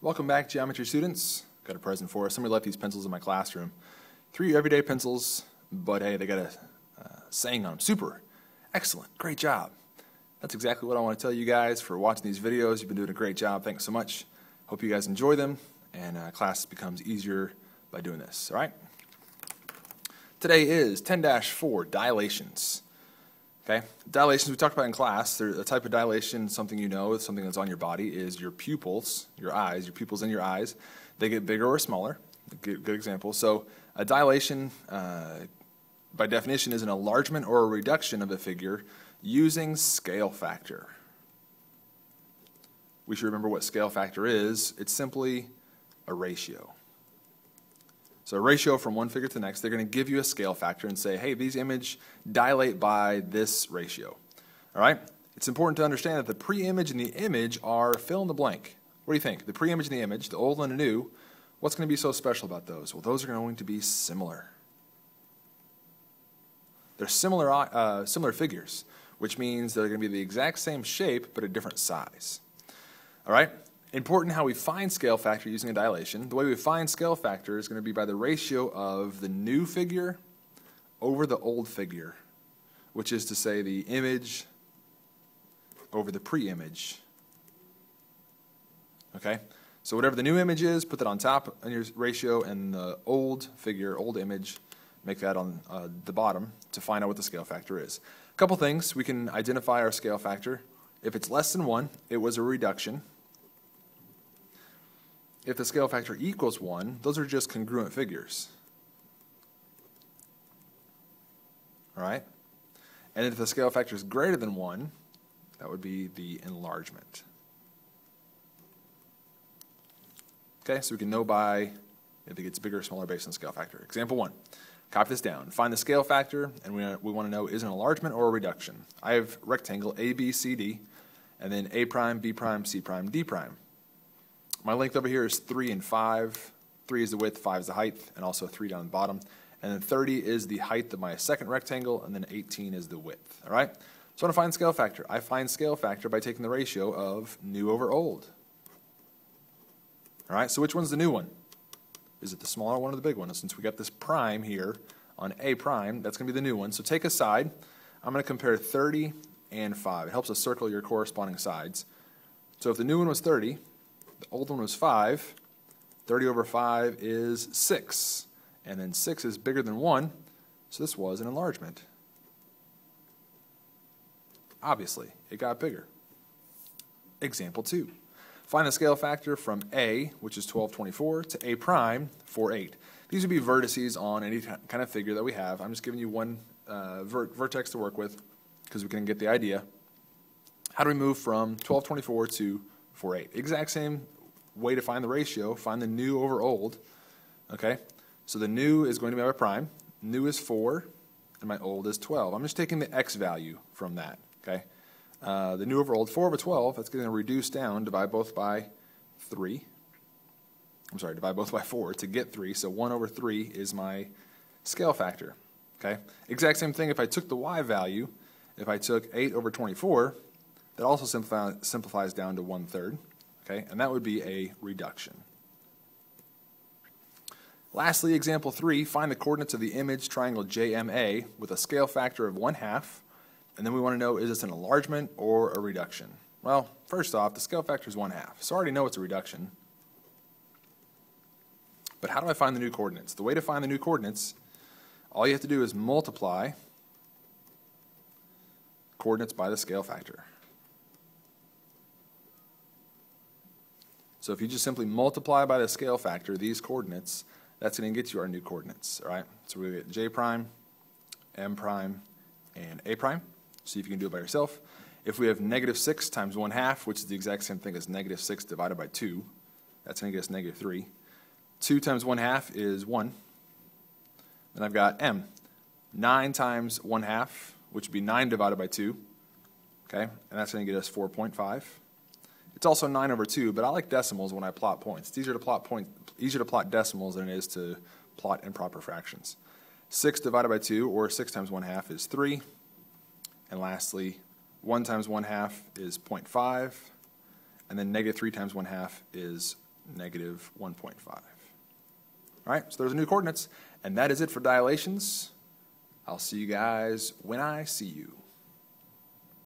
Welcome back, geometry students. Got a present for us. Somebody left these pencils in my classroom. 3 everyday pencils, but hey, they got a saying on them. Super. Excellent. Great job. That's exactly what I want to tell you guys for watching these videos. You've been doing a great job. Thanks so much. Hope you guys enjoy them, and class becomes easier by doing this. All right? Today is 10-4, dilations. Okay, dilations we talked about in class. They're a type of dilation, something you know, something that's on your body, is your pupils, your eyes, your pupils in your eyes. They get bigger or smaller. Good example. So a dilation, by definition, is an enlargement or a reduction of a figure using scale factor. We should remember what scale factor is. It's simply a ratio. So a ratio from one figure to the next, they're going to give you a scale factor and say, hey, these images dilate by this ratio. All right? It's important to understand that the pre-image and the image are fill in the blank. What do you think? The pre-image and the image, the old and the new, what's going to be so special about those? Well, those are going to be similar. They're similar figures, which means they're going to be the exact same shape but a different size. All right? Important how we find scale factor using a dilation. The way we find scale factor is going to be by the ratio of the new figure over the old figure, which is to say the image over the pre-image. Okay? So whatever the new image is, put that on top in your ratio, and the old figure, old image, make that on the bottom to find out what the scale factor is. A couple things. We can identify our scale factor. If it's less than 1, it was a reduction. If the scale factor equals 1, those are just congruent figures. All right? And if the scale factor is greater than 1, that would be the enlargement. Okay, so we can know by if it gets bigger or smaller based on scale factor. Example 1. Copy this down. Find the scale factor, and we want to know is it an enlargement or a reduction. I have rectangle A, B, C, D, and then A prime, B prime, C prime, D prime. My length over here is 3 and 5. 3 is the width, 5 is the height, and also 3 down the bottom. And then 30 is the height of my second rectangle, and then 18 is the width. All right? So I want to find scale factor. I find scale factor by taking the ratio of new over old. All right? So which one's the new one? Is it the smaller one or the big one? Since we got this prime here on A prime, that's going to be the new one. So take a side. I'm going to compare 30 and 5. It helps us circle your corresponding sides. So if the new one was 30, the old one was 5, 30 over 5 is 6, and then 6 is bigger than 1, so this was an enlargement. Obviously, it got bigger. Example 2. Find the scale factor from A, which is 1224, to A prime, 48. These would be vertices on any kind of figure that we have. I'm just giving you one vertex to work with because we can get the idea. How do we move from 1224 to 48? Exact same way to find the ratio. Find the new over old. Okay? So the new is going to be my prime. New is 4, and my old is 12. I'm just taking the x value from that. Okay? The new over old, 4 over 12, that's going to reduce down, divide both by 3. Divide both by 4 to get 3. So 1 over 3 is my scale factor. Okay? Exact same thing if I took the y value. If I took 8 over 24, that also simplifies down to 1/3, okay, and that would be a reduction. Lastly, example 3, find the coordinates of the image triangle JMA with a scale factor of 1/2, and then we want to know is this an enlargement or a reduction. Well, first off, the scale factor is 1/2, so I already know it's a reduction. But how do I find the new coordinates? The way to find the new coordinates, all you have to do is multiply coordinates by the scale factor. So if you just simply multiply by the scale factor these coordinates, that's going to get you our new coordinates. All right? So we get J prime, M prime, and A prime. See if you can do it by yourself. If we have -6 times 1/2, which is the exact same thing as -6 divided by 2, that's going to get us -3. 2 times 1/2 is 1. Then I've got M. 9 times 1/2, which would be 9 divided by 2. Okay? And that's going to get us 4.5. It's also 9 over 2, but I like decimals when I plot points. It's easier to plot decimals than it is to plot improper fractions. 6 divided by 2, or 6 times 1/2, is 3. And lastly, 1 times 1/2 is 0.5. And then -3 times 1/2 is negative 1.5. All right, so those are new coordinates, and that is it for dilations. I'll see you guys when I see you.